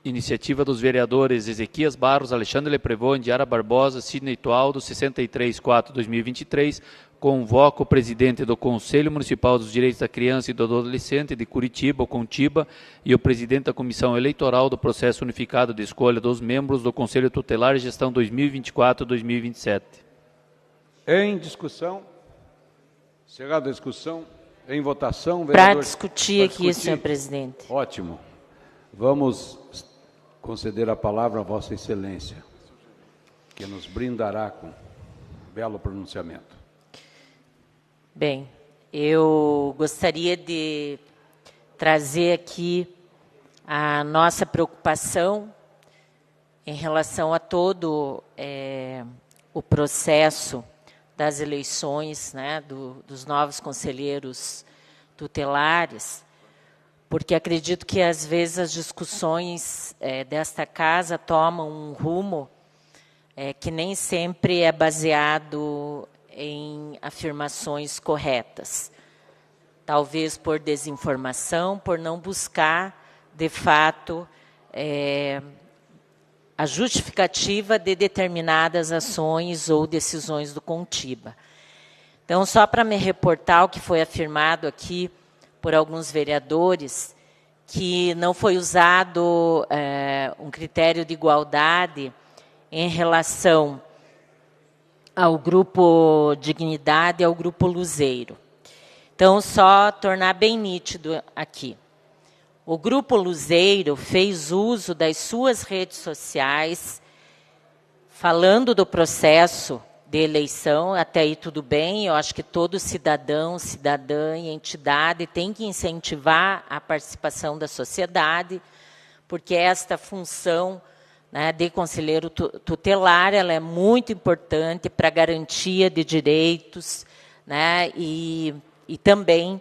iniciativa dos vereadores Ezequias Barros, Alexandre Leprevô, Indiara Barbosa, Sidney Tualdo, 63/4/2023, convoca o presidente do Conselho Municipal dos Direitos da Criança e do Adolescente de Curitiba, o CONTIBA, e o presidente da Comissão Eleitoral do Processo Unificado de Escolha dos Membros do Conselho Tutelar e Gestão 2024-2027. Em discussão. Chegada a discussão. Em votação. Para discutir aqui, senhor presidente. Ótimo. Vamos conceder a palavra a Vossa Excelência, que nos brindará com um belo pronunciamento. Bem, eu gostaria de trazer aqui a nossa preocupação em relação a todo o processo das eleições, né, dos novos conselheiros tutelares, porque acredito que, às vezes, as discussões desta casa tomam um rumo que nem sempre é baseado em afirmações corretas. Talvez por desinformação, por não buscar, de fato, a justificativa de determinadas ações ou decisões do CONTIBA. Então, só para me reportar o que foi afirmado aqui por alguns vereadores, que não foi usado um critério de igualdade em relação ao Grupo Dignidade e ao Grupo Luzeiro. Então, só tornar bem nítido aqui. O Grupo Luzeiro fez uso das suas redes sociais, falando do processo de eleição, até aí tudo bem, eu acho que todo cidadão, cidadã e entidade tem que incentivar a participação da sociedade, porque esta função, né, de conselheiro tutelar, ela é muito importante para a garantia de direitos, né, e também,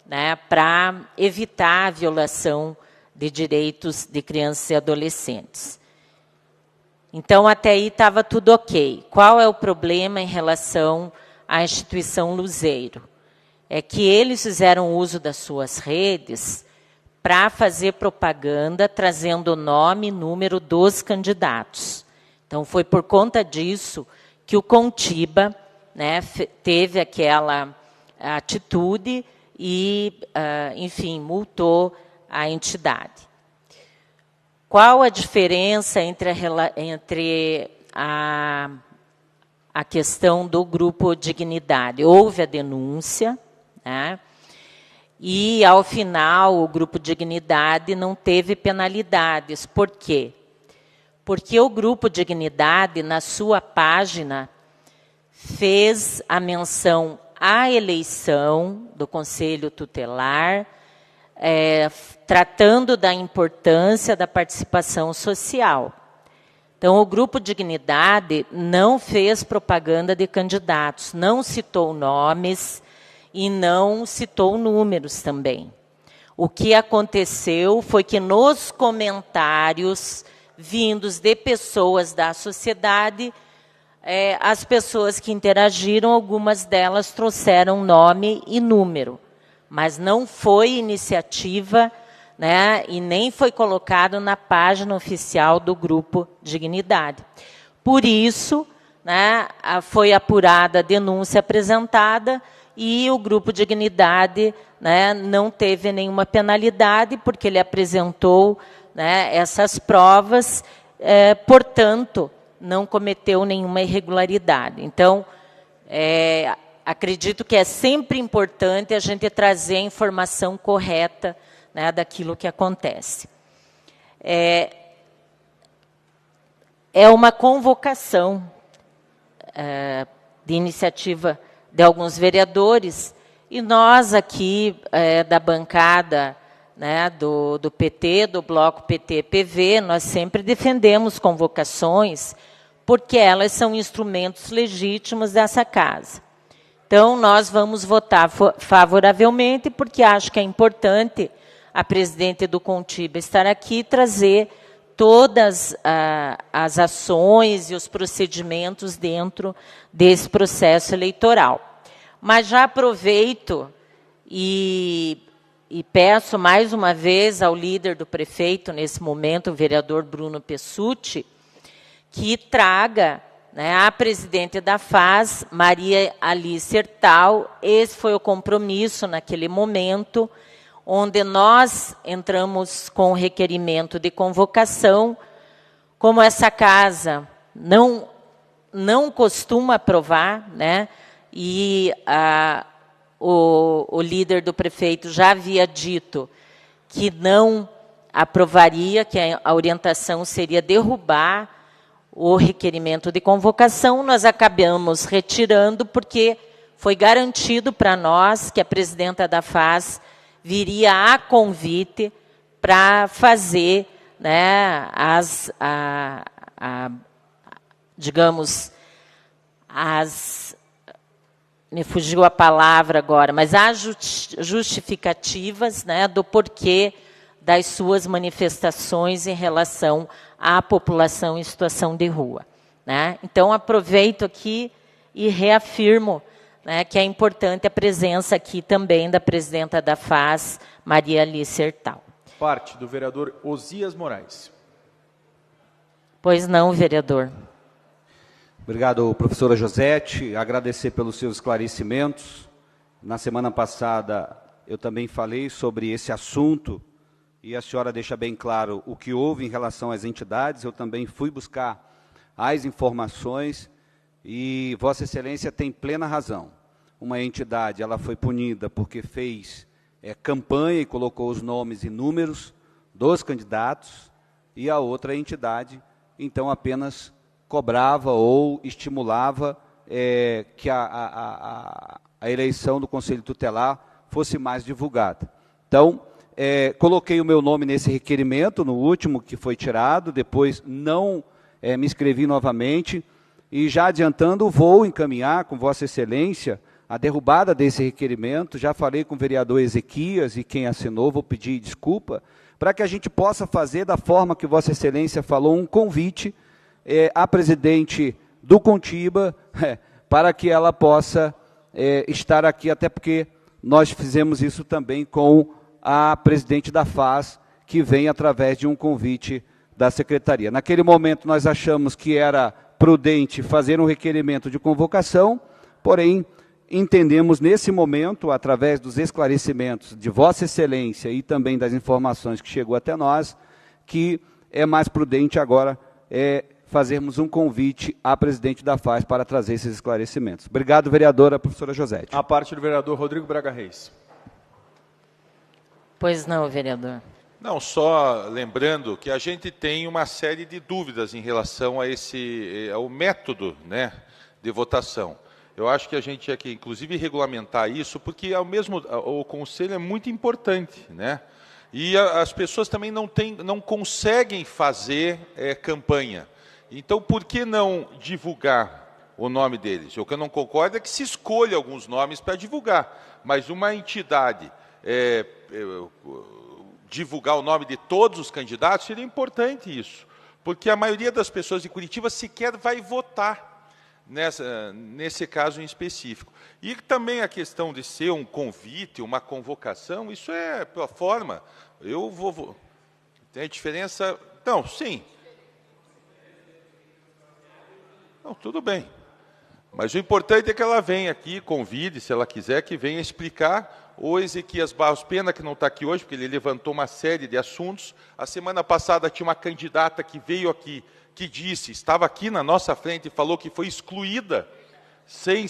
né, para evitar a violação de direitos de crianças e adolescentes. Então, até aí estava tudo ok. Qual é o problema em relação à instituição Luzeiro? É que eles fizeram uso das suas redes para fazer propaganda, trazendo o nome e número dos candidatos. Então, foi por conta disso que o CONTIBA, né, teve aquela atitude e, enfim, multou a entidade. Qual a diferença entre a questão do Grupo Dignidade? Houve a denúncia, né? E, ao final, o Grupo Dignidade não teve penalidades. Por quê? Porque o Grupo Dignidade, na sua página, fez a menção à eleição do Conselho Tutelar, tratando da importância da participação social. Então, o Grupo Dignidade não fez propaganda de candidatos, não citou nomes e não citou números também. O que aconteceu foi que nos comentários vindos de pessoas da sociedade, as pessoas que interagiram, algumas delas trouxeram nome e número, mas não foi iniciativa, né, e nem foi colocado na página oficial do Grupo Dignidade. Por isso, né, foi apurada a denúncia apresentada e o Grupo Dignidade, né, não teve nenhuma penalidade, porque ele apresentou, né, essas provas, portanto, não cometeu nenhuma irregularidade. Então, acredito que é sempre importante a gente trazer a informação correta, né, daquilo que acontece. É uma convocação de iniciativa de alguns vereadores, e nós aqui, da bancada, né, do PT, do Bloco PT-PV, nós sempre defendemos convocações, porque elas são instrumentos legítimos dessa casa. Então, nós vamos votar favoravelmente, porque acho que é importante a presidente do CONTIBA estar aqui e trazer todas as ações e os procedimentos dentro desse processo eleitoral. Mas já aproveito e e peço mais uma vez ao líder do prefeito, nesse momento, o vereador Bruno Pessutti, que traga, né, a presidente da FAS, Maria Alice Ertal. Esse foi o compromisso naquele momento, onde nós entramos com o requerimento de convocação. Como essa casa não costuma aprovar, né, e o líder do prefeito já havia dito que não aprovaria, que a orientação seria derrubar o requerimento de convocação, nós acabamos retirando, porque foi garantido para nós que a presidenta da FAS viria a convite para fazer, né, digamos, me fugiu a palavra agora, mas as justificativas, né, do porquê das suas manifestações em relação à população em situação de rua, né? Então, aproveito aqui e reafirmo, né, que é importante a presença aqui também da presidenta da FAS, Maria Alice Ertal. Parte do vereador Osias Moraes. Pois não, vereador. Obrigado, professora Josete. Agradecer pelos seus esclarecimentos. Na semana passada, eu também falei sobre esse assunto e a senhora deixa bem claro o que houve em relação às entidades. Eu também fui buscar as informações e Vossa Excelência tem plena razão. Uma entidade, ela foi punida porque fez campanha e colocou os nomes e números dos candidatos, e a outra entidade, então, apenas cobrava ou estimulava que a eleição do Conselho Tutelar fosse mais divulgada. Então, coloquei o meu nome nesse requerimento, no último que foi tirado, depois não me inscrevi novamente, e já adiantando, vou encaminhar com Vossa Excelência a derrubada desse requerimento. Já falei com o vereador Ezequias e quem assinou, vou pedir desculpa, para que a gente possa fazer da forma que Vossa Excelência falou, um convite à presidente do Contiba, para que ela possa estar aqui, até porque nós fizemos isso também com a presidente da FAS, que vem através de um convite da secretaria. Naquele momento, nós achamos que era prudente fazer um requerimento de convocação, porém, entendemos nesse momento, através dos esclarecimentos de Vossa Excelência e também das informações que chegou até nós, que é mais prudente agora fazermos um convite à presidente da FAS para trazer esses esclarecimentos. Obrigado, vereadora, professora Josete. A parte do vereador Rodrigo Braga Reis. Pois não, vereador. Não, só lembrando que a gente tem uma série de dúvidas em relação a ao método, né, de votação. Eu acho que a gente tinha que, inclusive, regulamentar isso, porque o conselho é muito importante, né? E as pessoas também não conseguem fazer campanha. Então, por que não divulgar o nome deles? O que eu não concordo é que se escolha alguns nomes para divulgar, mas uma entidade divulgar o nome de todos os candidatos, seria importante isso, porque a maioria das pessoas de Curitiba sequer vai votar nesse caso em específico. E também a questão de ser um convite, uma convocação, isso é pela forma. Eu vou... Tem diferença? Não, sim. Não, tudo bem. Mas o importante é que ela venha aqui, convide, se ela quiser, que venha explicar. O Ezequias Barros, pena que não está aqui hoje, porque ele levantou uma série de assuntos. A semana passada tinha uma candidata que veio aqui, que disse, estava aqui na nossa frente e falou que foi excluída sem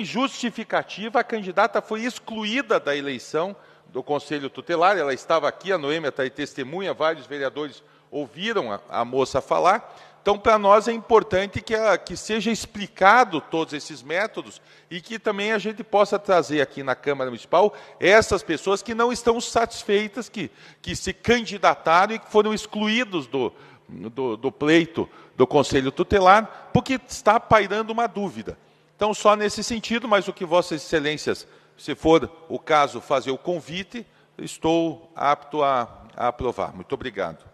justificativa. A candidata foi excluída da eleição do Conselho Tutelar. Ela estava aqui, a Noêmia está aí testemunha, vários vereadores ouviram a moça falar. Então, para nós é importante que seja explicado todos esses métodos e que também a gente possa trazer aqui na Câmara Municipal essas pessoas que não estão satisfeitas, que se candidataram e que foram excluídos do pleito do Conselho Tutelar, porque está pairando uma dúvida. Então, só nesse sentido, mas o que Vossas Excelências, se for o caso, fazer o convite, estou apto a aprovar. Muito obrigado.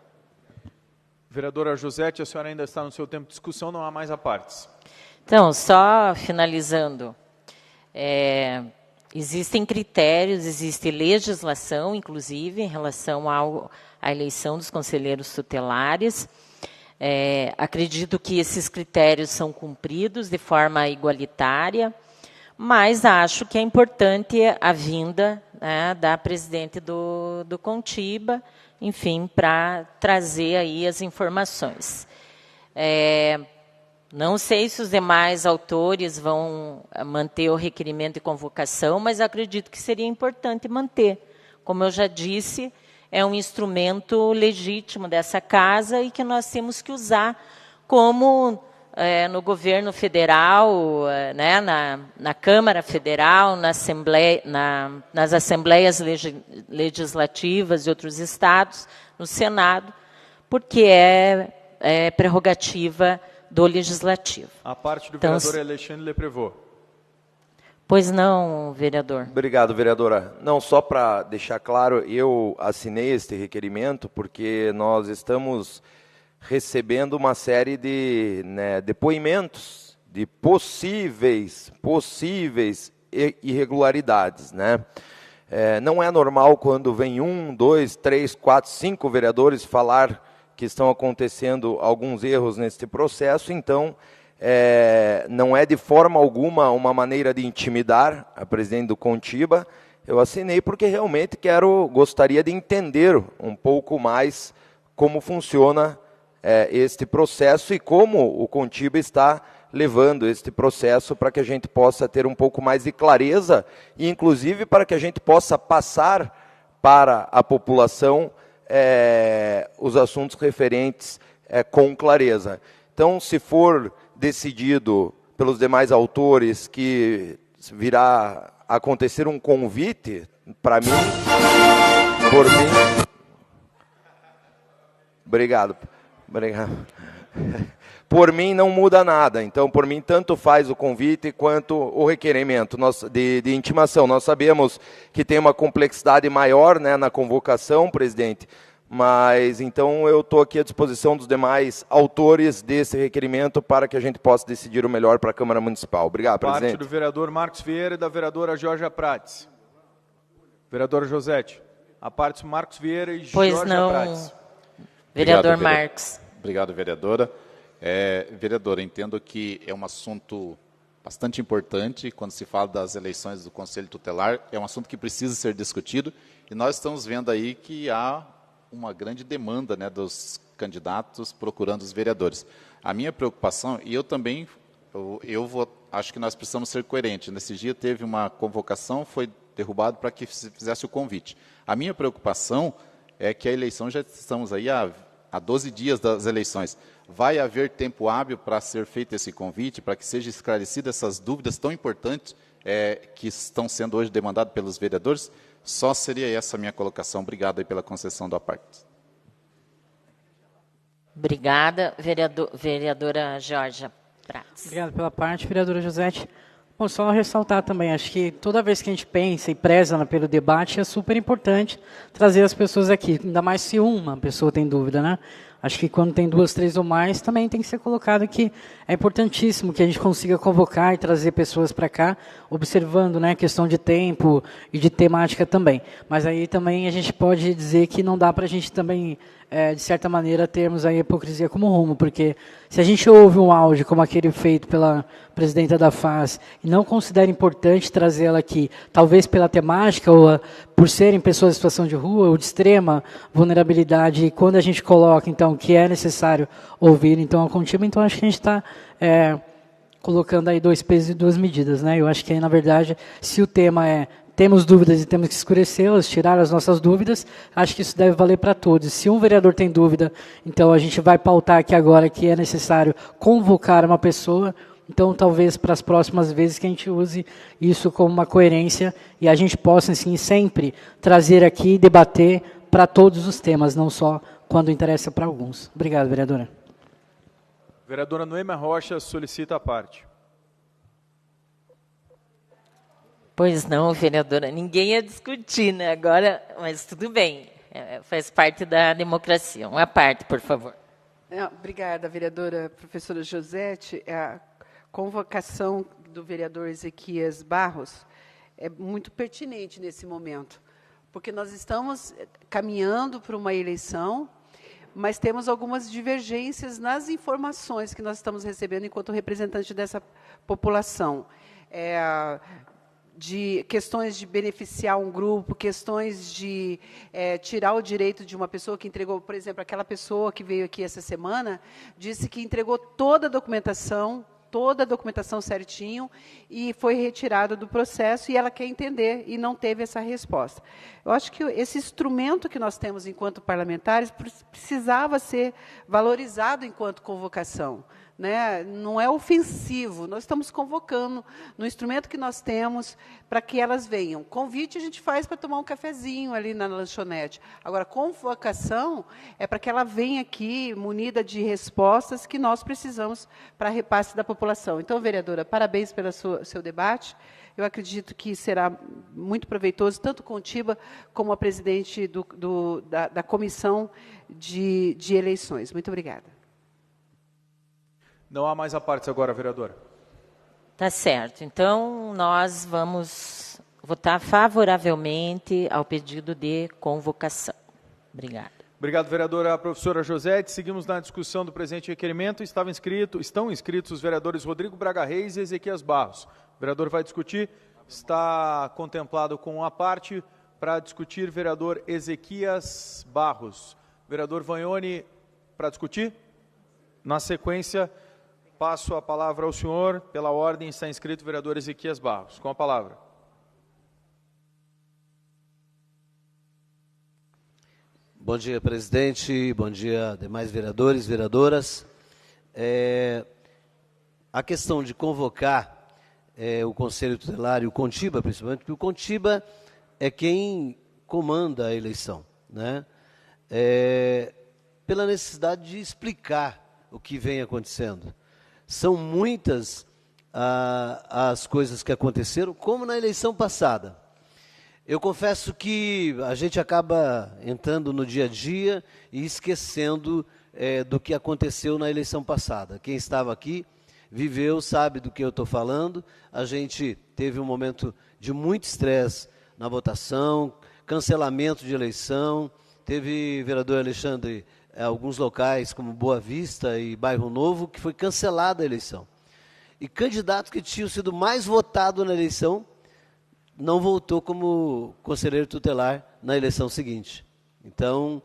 Vereadora Josete, a senhora ainda está no seu tempo de discussão, não há mais apartes. Então, só finalizando, existem critérios, existe legislação, inclusive, em relação à eleição dos conselheiros tutelares. Acredito que esses critérios são cumpridos de forma igualitária, mas acho que é importante a vinda, né, da presidente do Contiba, enfim, para trazer aí as informações. Não sei se os demais autores vão manter o requerimento de convocação, mas acredito que seria importante manter. Como eu já disse, é um instrumento legítimo dessa casa e que nós temos que usar como no governo federal, né, na Câmara Federal, nas assembleias legislativas de outros estados, no Senado, porque é prerrogativa do Legislativo. A parte do vereador Alexandre Leprevot. Pois não, vereador. Obrigado, vereadora. Não, só para deixar claro, eu assinei este requerimento porque nós estamos recebendo uma série de depoimentos de possíveis irregularidades, né? Não é normal quando vem 1, 2, 3, 4, 5 vereadores falar que estão acontecendo alguns erros neste processo, então não é de forma alguma uma maneira de intimidar a presidente do Contiba. Eu assinei porque realmente gostaria de entender um pouco mais como funciona este processo e como o Contiba está levando este processo para que a gente possa ter um pouco mais de clareza e, inclusive, para que a gente possa passar para a população os assuntos referentes com clareza. Então, se for decidido pelos demais autores que virá acontecer um convite, para mim, por mim... Obrigado. Por mim não muda nada, então por mim tanto faz o convite quanto o requerimento de intimação. Nós sabemos que tem uma complexidade maior, né, na convocação, presidente, mas então eu estou aqui à disposição dos demais autores desse requerimento para que a gente possa decidir o melhor para a Câmara Municipal. Obrigado, presidente. Parte do vereador Marcos Vieira e da vereadora Georgia Prates. Vereadora Josete, a parte do Marcos Vieira e Georgia Prates. Vereador Marcos. Obrigado, vereadora. Vereadora, entendo que é um assunto bastante importante quando se fala das eleições do Conselho Tutelar, é um assunto que precisa ser discutido e nós estamos vendo aí que há uma grande demanda, né, dos candidatos procurando os vereadores. A minha preocupação, e eu também, acho que nós precisamos ser coerentes. Nesse dia teve uma convocação, foi derrubado para que se fizesse o convite. A minha preocupação é que a eleição, já estamos aí há 12 dias das eleições. Vai haver tempo hábil para ser feito esse convite, para que seja esclarecidas essas dúvidas tão importantes que estão sendo hoje demandadas pelos vereadores? Só seria essa a minha colocação. Obrigado aí pela concessão da parte. Obrigada, vereadora Georgia Prates. Obrigado pela parte, vereadora Josete. Bom, só ressaltar também, acho que toda vez que a gente pensa e preza pelo debate, é super importante trazer as pessoas aqui, ainda mais se uma pessoa tem dúvida, né? Acho que quando tem 2, 3 ou mais, também tem que ser colocado que é importantíssimo que a gente consiga convocar e trazer pessoas para cá, observando, né, a questão de tempo e de temática também. Mas aí também a gente pode dizer que não dá para a gente também, de certa maneira, termos a hipocrisia como rumo, porque se a gente ouve um áudio como aquele feito pela presidenta da FAS e não considera importante trazê-la aqui, talvez pela temática ou por serem pessoas em situação de rua ou de extrema vulnerabilidade, e quando a gente coloca, então, que é necessário ouvir, então, a Contiba, então, acho que a gente está colocando aí 2 pesos e 2 medidas, né? Eu acho que, na verdade, se o tema temos dúvidas e temos que escurecê-las, tirar as nossas dúvidas, acho que isso deve valer para todos. Se um vereador tem dúvida, então a gente vai pautar aqui agora que é necessário convocar uma pessoa, então talvez para as próximas vezes que a gente use isso como uma coerência e a gente possa, assim, sempre trazer aqui e debater para todos os temas, não só quando interessa para alguns. Obrigado, vereadora. Vereadora Noêmia Rocha solicita a parte. Pois não, vereadora, ninguém ia discutir, né? Agora, mas tudo bem, faz parte da democracia. Uma parte, por favor. Obrigada, vereadora professora Josete. A convocação do vereador Ezequias Barros é muito pertinente nesse momento, porque nós estamos caminhando para uma eleição, mas temos algumas divergências nas informações que nós estamos recebendo enquanto representante dessa população. De questões de beneficiar um grupo, questões de tirar o direito de uma pessoa que entregou, por exemplo, aquela pessoa que veio aqui essa semana, disse que entregou toda a documentação certinho, e foi retirada do processo, e ela quer entender, e não teve essa resposta. Eu acho que esse instrumento que nós temos enquanto parlamentares precisava ser valorizado enquanto convocação. Né? Não é ofensivo, nós estamos convocando no instrumento que nós temos para que elas venham. Convite a gente faz para tomar um cafezinho ali na lanchonete. Agora, convocação é para que ela venha aqui munida de respostas que nós precisamos para repasse da população. Então, vereadora, parabéns pelo seu debate. Eu acredito que será muito proveitoso, tanto Contiba como a presidente da comissão de eleições. Muito obrigada. Não há mais apartes agora, vereadora. Tá certo. Então, nós vamos votar favoravelmente ao pedido de convocação. Obrigada. Obrigado, vereadora professora Josete. Seguimos na discussão do presente requerimento. Estão inscritos os vereadores Rodrigo Braga Reis e Ezequias Barros. O vereador vai discutir. Está contemplado com uma parte para discutir vereador Ezequias Barros. Vereador Vagnoni, para discutir. Na sequência, passo a palavra ao senhor. Pela ordem, está inscrito o vereador Ezequias Barros. Com a palavra. Bom dia, presidente. Bom dia, demais vereadores, vereadoras. A questão de convocar o Conselho Tutelar e o Contiba, principalmente, porque o Contiba é quem comanda a eleição, né? Pela necessidade de explicar o que vem acontecendo. São muitas as coisas que aconteceram, como na eleição passada. Eu confesso que a gente acaba entrando no dia a dia e esquecendo do que aconteceu na eleição passada. Quem estava aqui viveu, sabe do que eu estou falando. A gente teve um momento de muito estresse na votação, cancelamento de eleição. Teve, vereador Alexandre, alguns locais como Boa Vista e Bairro Novo, que foi cancelada a eleição. E candidatos que tinham sido mais votados na eleição não voltou como conselheiro tutelar na eleição seguinte. Então,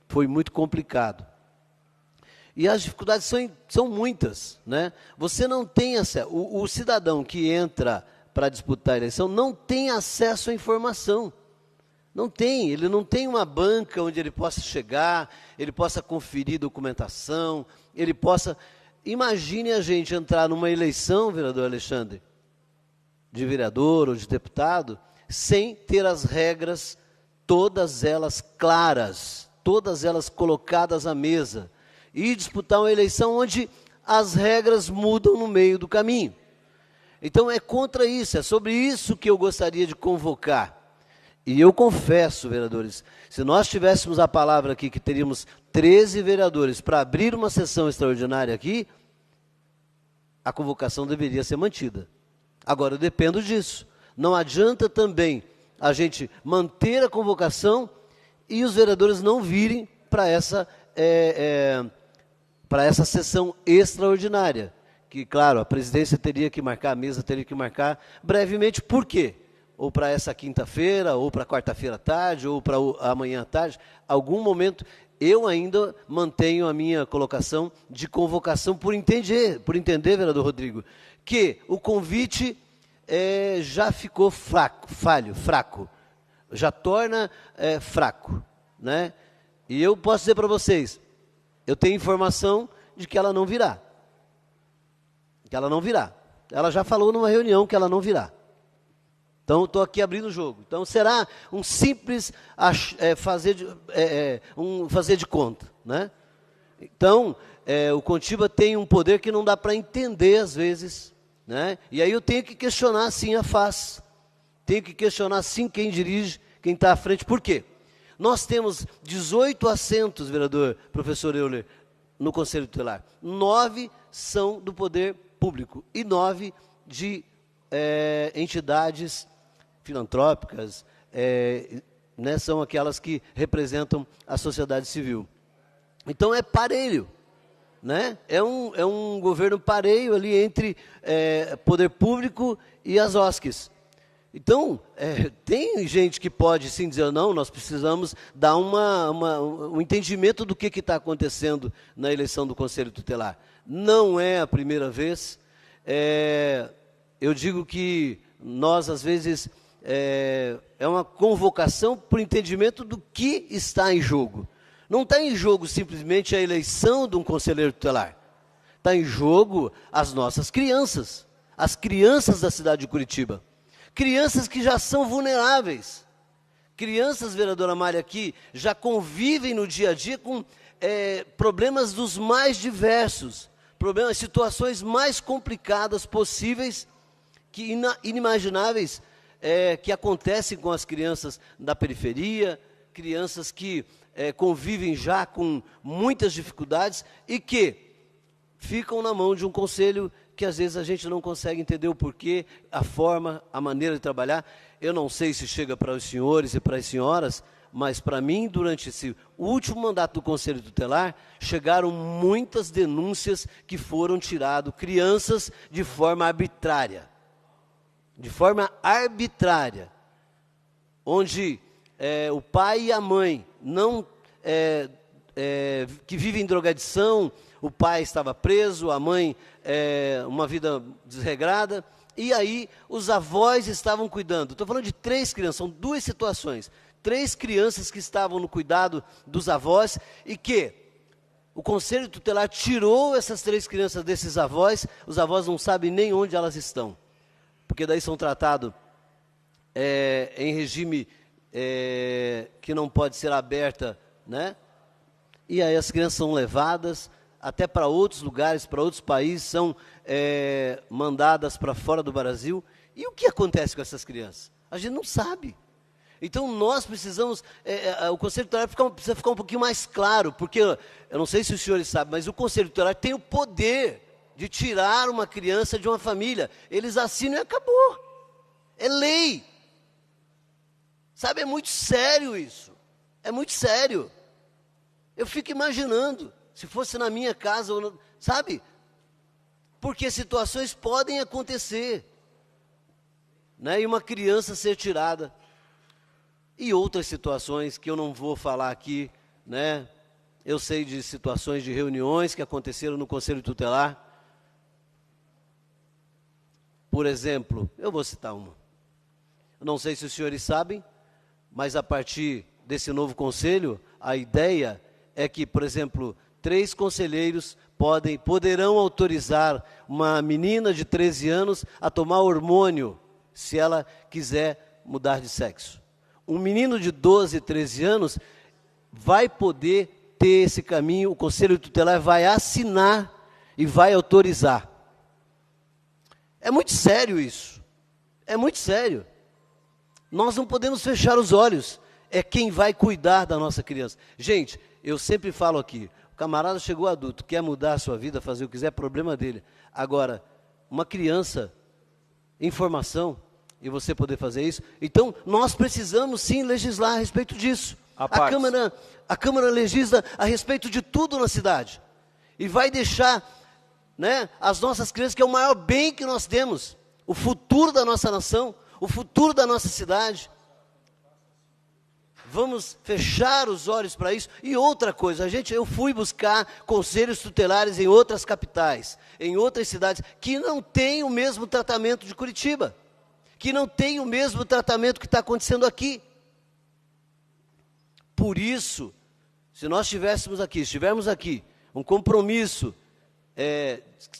foi muito complicado. E as dificuldades são muitas, né? Você não tem acesso, o cidadão que entra para disputar a eleição não tem acesso à informação. Não tem, ele não tem uma banca onde ele possa chegar, ele possa conferir documentação, ele possa... Imagine a gente entrar numa eleição, vereador Alexandre, de vereador ou de deputado, sem ter as regras, todas elas claras, todas elas colocadas à mesa, e disputar uma eleição onde as regras mudam no meio do caminho. Então é contra isso, é sobre isso que eu gostaria de convocar. E eu confesso, vereadores, se nós tivéssemos a palavra aqui, que teríamos 13 vereadores para abrir uma sessão extraordinária aqui, a convocação deveria ser mantida. Agora, eu dependo disso. Não adianta também a gente manter a convocação e os vereadores não virem para essa sessão extraordinária. Que, claro, a presidência teria que marcar, a mesa teria que marcar brevemente. Por quê? Ou para essa quinta-feira, ou para quarta-feira à tarde, ou para amanhã à tarde. Algum momento, eu ainda mantenho a minha colocação de convocação por entender, vereador Rodrigo, que o convite já ficou fraco, já torna fraco, né? E eu posso dizer para vocês, eu tenho informação de que ela não virá. Ela já falou numa reunião que ela não virá. Então, estou aqui abrindo o jogo. Então, será um simples fazer de conta, né? Então, o Contiba tem um poder que não dá para entender, às vezes, né? E aí eu tenho que questionar, sim, a FAS. Tenho que questionar, sim, quem dirige, quem está à frente. Por quê? Nós temos 18 assentos, vereador, professor Euler, no Conselho Tutelar. 9 são do poder público e 9 de entidades filantrópicas, né, são aquelas que representam a sociedade civil. Então é parelho, né? É um governo parelho ali entre poder público e as OSCs. Então, tem gente que pode sim dizer, não, nós precisamos dar um entendimento do que está acontecendo na eleição do Conselho Tutelar. Não é a primeira vez. Eu digo que nós, às vezes, é uma convocação por entendimento do que está em jogo. Não está em jogo simplesmente a eleição de um conselheiro tutelar. Está em jogo as nossas crianças, as crianças da cidade de Curitiba. Crianças que já são vulneráveis. Crianças, vereadora Mária, que já convivem no dia a dia com problemas dos mais diversos, situações mais complicadas possíveis, que inimagináveis, que acontecem com as crianças da periferia, crianças que convivem já com muitas dificuldades e que ficam na mão de um conselho que às vezes a gente não consegue entender o porquê, a forma, a maneira de trabalhar. Eu não sei se chega para os senhores e para as senhoras, mas para mim, durante esse último mandato do Conselho Tutelar, chegaram muitas denúncias que foram tiradas crianças de forma arbitrária. De forma arbitrária. Onde o pai e a mãe não que vivem em drogadição, o pai estava preso, a mãe uma vida desregrada, e aí os avós estavam cuidando. Estou falando de 3 crianças, são 2 situações. 3 crianças que estavam no cuidado dos avós e que o Conselho Tutelar tirou essas 3 crianças desses avós, os avós não sabem nem onde elas estão, porque daí são tratados em regime que não pode ser aberta, né? E aí as crianças são levadas até para outros lugares, para outros países, são mandadas para fora do Brasil. E o que acontece com essas crianças? A gente não sabe. Então nós precisamos, o Conselho Tutelar precisa ficar um pouquinho mais claro, porque eu não sei se os senhores sabem, mas o Conselho Tutelar tem o poder de tirar uma criança de uma família. Eles assinam e acabou. É lei. Sabe, é muito sério isso. É muito sério. Eu fico imaginando, se fosse na minha casa, sabe? Porque situações podem acontecer, né? E uma criança ser tirada. E outras situações que eu não vou falar aqui, né? Eu sei de situações de reuniões que aconteceram no Conselho Tutelar. Por exemplo, eu vou citar uma. Eu não sei se os senhores sabem, mas a partir desse novo conselho, a ideia é que, por exemplo, 3 conselheiros poderão autorizar uma menina de 13 anos a tomar hormônio, se ela quiser mudar de sexo. Um menino de 12, 13 anos vai poder ter esse caminho, o Conselho Tutelar vai assinar e vai autorizar. É muito sério isso. É muito sério. Nós não podemos fechar os olhos. É quem vai cuidar da nossa criança. Gente, eu sempre falo aqui, o camarada chegou adulto, quer mudar a sua vida, fazer o que quiser, é problema dele. Agora, uma criança em formação, e você poder fazer isso, então nós precisamos sim legislar a respeito disso. A Câmara legisla a respeito de tudo na cidade. E vai deixar, né, as nossas crianças, que é o maior bem que nós temos, o futuro da nossa nação, o futuro da nossa cidade. Vamos fechar os olhos para isso. E outra coisa, eu fui buscar conselhos tutelares em outras capitais, em outras cidades, que não têm o mesmo tratamento de Curitiba, que não têm o mesmo tratamento que está acontecendo aqui. Por isso, se nós estivermos aqui, um compromisso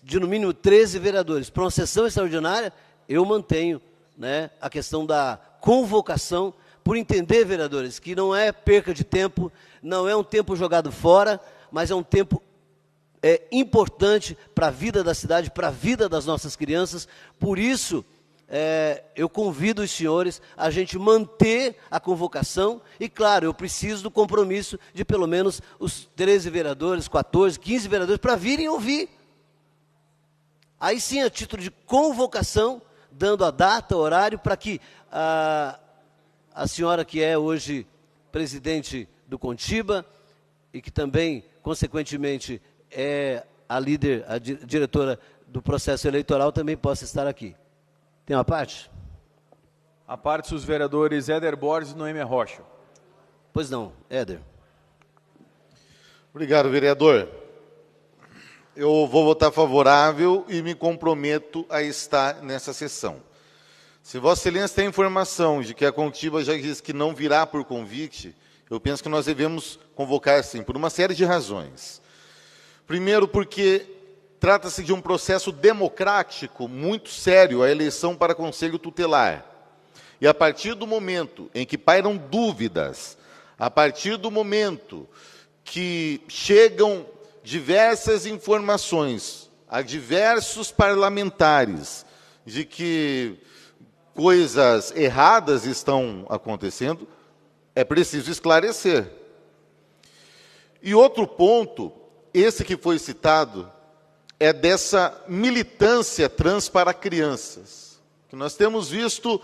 de no mínimo 13 vereadores para uma sessão extraordinária, eu mantenho, né, a questão da convocação, por entender, vereadores, que não é perca de tempo, não é um tempo jogado fora, mas é um tempo importante para a vida da cidade, para a vida das nossas crianças. Por isso, eu convido os senhores a gente manter a convocação e, claro, eu preciso do compromisso de pelo menos os 13 vereadores, 14, 15 vereadores para virem ouvir. Aí sim, a título de convocação, dando a data, horário, para que a senhora que é hoje presidente do Contiba e que também, consequentemente, é a líder, a diretora do processo eleitoral, também possa estar aqui. Tem uma parte? A parte dos vereadores Éder Borges e Noêmia Rocha. Pois não, Éder. Obrigado, vereador. Eu vou votar favorável e me comprometo a estar nessa sessão. Se Vossa Excelência tem informação de que a Contiba já diz que não virá por convite, eu penso que nós devemos convocar, sim, por uma série de razões. Primeiro, porque trata-se de um processo democrático muito sério, a eleição para Conselho Tutelar. E a partir do momento em que pairam dúvidas, a partir do momento que chegam diversas informações a diversos parlamentares de que coisas erradas estão acontecendo, é preciso esclarecer. E outro ponto, esse que foi citado, é dessa militância trans para crianças, que nós temos visto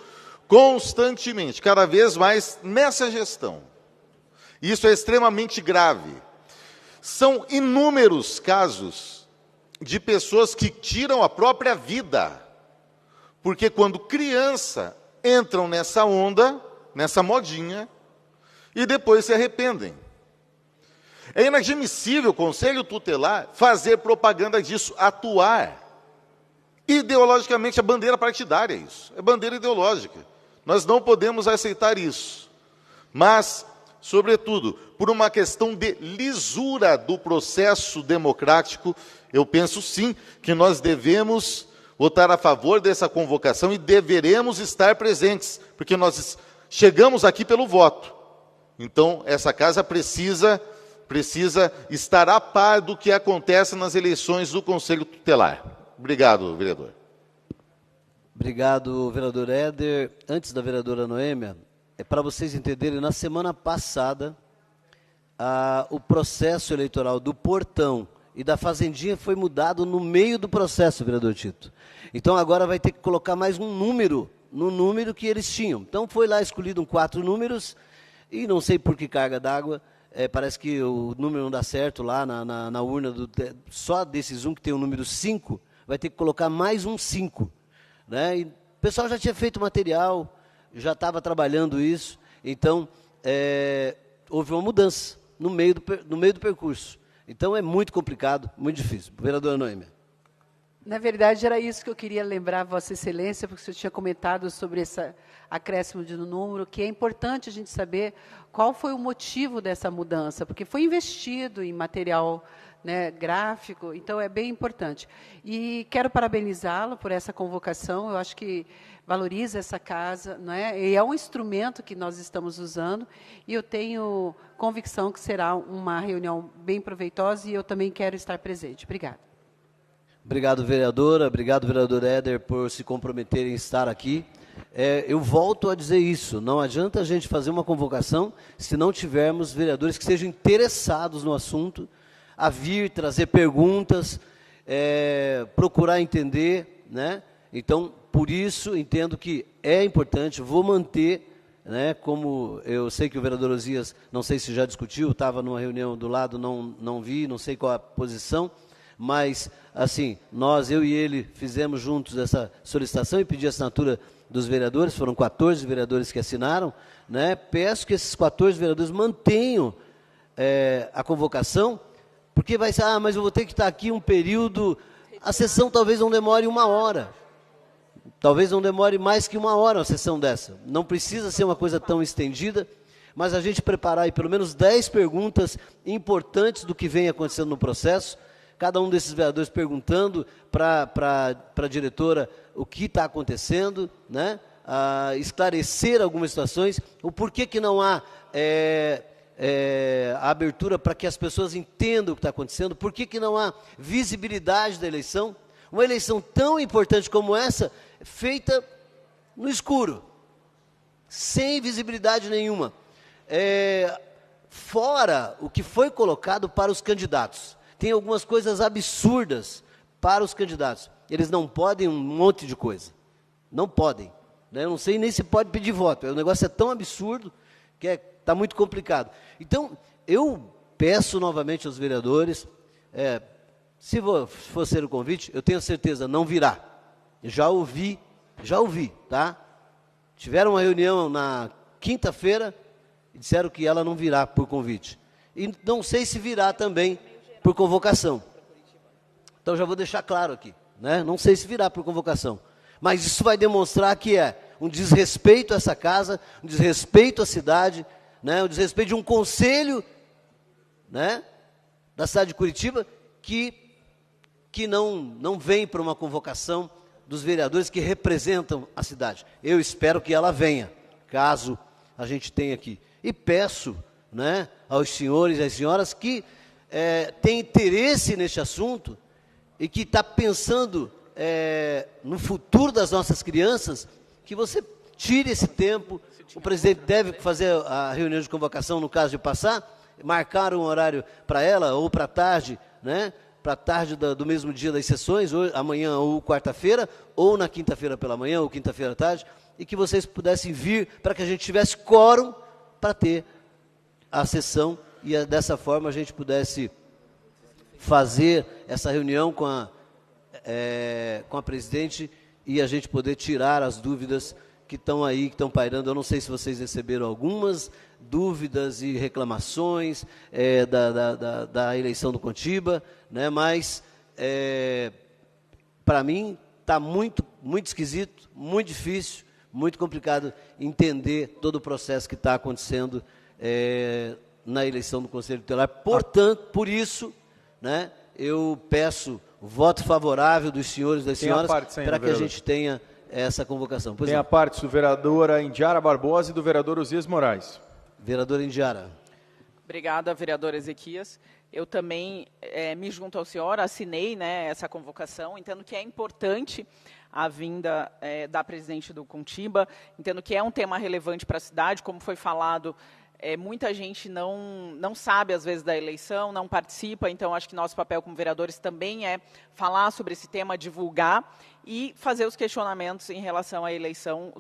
constantemente, cada vez mais nessa gestão. Isso é extremamente grave. São inúmeros casos de pessoas que tiram a própria vida, porque quando criança entram nessa onda, nessa modinha, e depois se arrependem. É inadmissível o Conselho Tutelar fazer propaganda disso, atuar. Ideologicamente, a bandeira partidária é isso, é bandeira ideológica. Nós não podemos aceitar isso. Mas, sobretudo, por uma questão de lisura do processo democrático, eu penso sim que nós devemos votar a favor dessa convocação e deveremos estar presentes, porque nós chegamos aqui pelo voto. Então, essa casa precisa estar a par do que acontece nas eleições do Conselho Tutelar. Obrigado, vereador. Obrigado, vereador Éder. Antes da vereadora Noêmia, para vocês entenderem, na semana passada, o processo eleitoral do Portão e da Fazendinha foi mudado no meio do processo, vereador Tito. Então, agora vai ter que colocar mais um número, no número que eles tinham. Então, foi lá escolhido 4 números, e não sei por que carga d'água, parece que o número não dá certo lá na urna, só desses que tem o número 5, vai ter que colocar mais um 5. Né? E o pessoal já tinha feito material, já estava trabalhando isso, então houve uma mudança no meio do percurso. Então é muito complicado, muito difícil. Vereadora Noêmia. Na verdade, era isso que eu queria lembrar, Vossa Excelência, porque o senhor tinha comentado sobre esse acréscimo de número, que é importante a gente saber qual foi o motivo dessa mudança, porque foi investido em material, né, gráfico, então é bem importante. E quero parabenizá-lo por essa convocação, eu acho que valoriza essa casa, não é? E é um instrumento que nós estamos usando, e eu tenho convicção que será uma reunião bem proveitosa, e eu também quero estar presente. Obrigada. Obrigado, vereadora. Obrigado, vereador Éder, por se comprometer em estar aqui. Eu volto a dizer isso, não adianta a gente fazer uma convocação se não tivermos vereadores que sejam interessados no assunto, a vir, trazer perguntas, procurar entender, né? Então, por isso, entendo que é importante, vou manter, né, como eu sei que o vereador Osias, não sei se já discutiu, estava numa reunião do lado, não vi, não sei qual a posição, mas, assim, eu e ele fizemos juntos essa solicitação e pedi a assinatura dos vereadores, foram 14 vereadores que assinaram, né? Peço que esses 14 vereadores mantenham a convocação, porque vai ser, mas eu vou ter que estar aqui um período, a sessão talvez não demore 1 hora, talvez não demore mais que 1 hora a sessão dessa, não precisa ser uma coisa tão estendida, mas a gente preparar aí pelo menos 10 perguntas importantes do que vem acontecendo no processo, cada um desses vereadores perguntando para a diretora o que está acontecendo, né? Esclarecer algumas situações, o porquê que não há a abertura para que as pessoas entendam o que está acontecendo, por que não há visibilidade da eleição, uma eleição tão importante como essa, feita no escuro, sem visibilidade nenhuma, fora o que foi colocado para os candidatos. Tem algumas coisas absurdas para os candidatos, eles não podem um monte de coisa, Não podem. Né? Eu não sei nem se pode pedir voto. O negócio é tão absurdo que está muito complicado. Então, eu peço novamente aos vereadores, se for ser o convite, eu tenho certeza, não virá. Já ouvi, tá? Tiveram uma reunião na quinta-feira e disseram que ela não virá por convite. E não sei se virá também por convocação. Então, já vou deixar claro aqui, né? Não sei se virá por convocação. Mas isso vai demonstrar que é um desrespeito a essa casa, um desrespeito à cidade, né? Um desrespeito de um conselho, né, da cidade de Curitiba, que não vem para uma convocação dos vereadores que representam a cidade. Eu espero que ela venha, caso a gente tenha aqui. E peço, né, aos senhores e às senhoras que têm interesse neste assunto e que está pensando no futuro das nossas crianças, que você tire esse tempo. O presidente deve fazer a reunião de convocação, no caso de passar, marcar um horário para ela, ou para tarde, né? Para tarde do mesmo dia das sessões, ou amanhã ou quarta-feira, ou na quinta-feira pela manhã, ou quinta-feira à tarde, e que vocês pudessem vir para que a gente tivesse quórum para ter a sessão, e dessa forma a gente pudesse fazer essa reunião com a presidente e a gente poder tirar as dúvidas que estão aí, que estão pairando. Eu não sei se vocês receberam algumas dúvidas e reclamações da eleição do Contiba, né? Mas, para mim, está muito esquisito, muito difícil, muito complicado entender todo o processo que está acontecendo na eleição do Conselho Tutelar. Portanto, por isso, né, eu peço o voto favorável dos senhores e das senhoras para que a gente tenha essa convocação. Pois tem a parte do vereadora Indiara Barbosa e do vereador Osias Moraes. Vereadora Indiara. Obrigada, vereador Ezequias. Eu também me junto ao senhor, assinei, né, essa convocação, entendo que é importante a vinda da presidente do Contiba, entendo que é um tema relevante para a cidade, como foi falado, muita gente não sabe, às vezes, da eleição, não participa, então acho que nosso papel como vereadores também é falar sobre esse tema, divulgar e fazer os questionamentos em relação à eleição,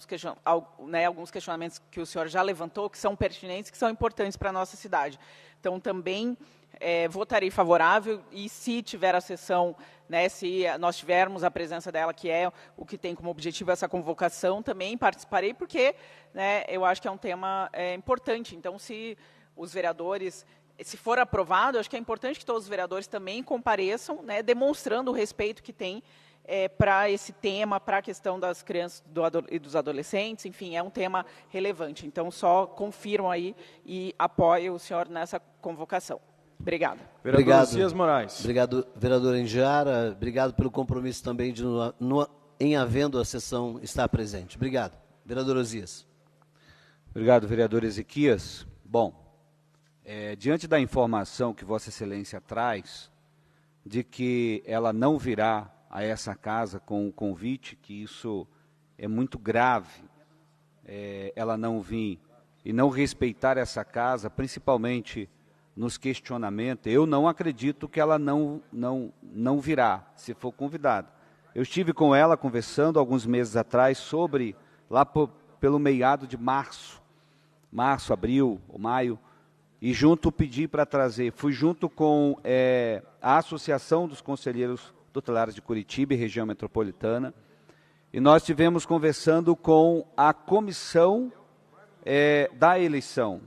alguns questionamentos que o senhor já levantou, que são pertinentes, que são importantes para a nossa cidade. Então, também votarei favorável e, se tiver a sessão, né, se nós tivermos a presença dela, que é o que tem como objetivo essa convocação, também participarei, porque, né, eu acho que é um tema importante. Então, se os vereadores, se for aprovado, acho que é importante que todos os vereadores também compareçam, né, demonstrando o respeito que tem para esse tema, para a questão das crianças e dos adolescentes, enfim, é um tema relevante. Então, só confirmo aí e apoio o senhor nessa convocação. Obrigado. Vereador Osias Moraes. Obrigado, vereadora Indiara. Obrigado pelo compromisso também de, em havendo a sessão, estar presente. Obrigado. Vereador Osias. Obrigado, vereador Ezequias. Bom, diante da informação que Vossa Excelência traz, de que ela não virá a essa casa com o convite, que isso é muito grave, ela não vir e não respeitar essa casa, principalmente nos questionamentos, eu não acredito que ela não virá, se for convidada. Eu estive com ela conversando alguns meses atrás sobre, lá pelo meado de março, abril ou maio, e pedi para trazer, fui junto com a Associação dos Conselheiros Tutelares de Curitiba e região metropolitana, e nós estivemos conversando com a comissão da eleição,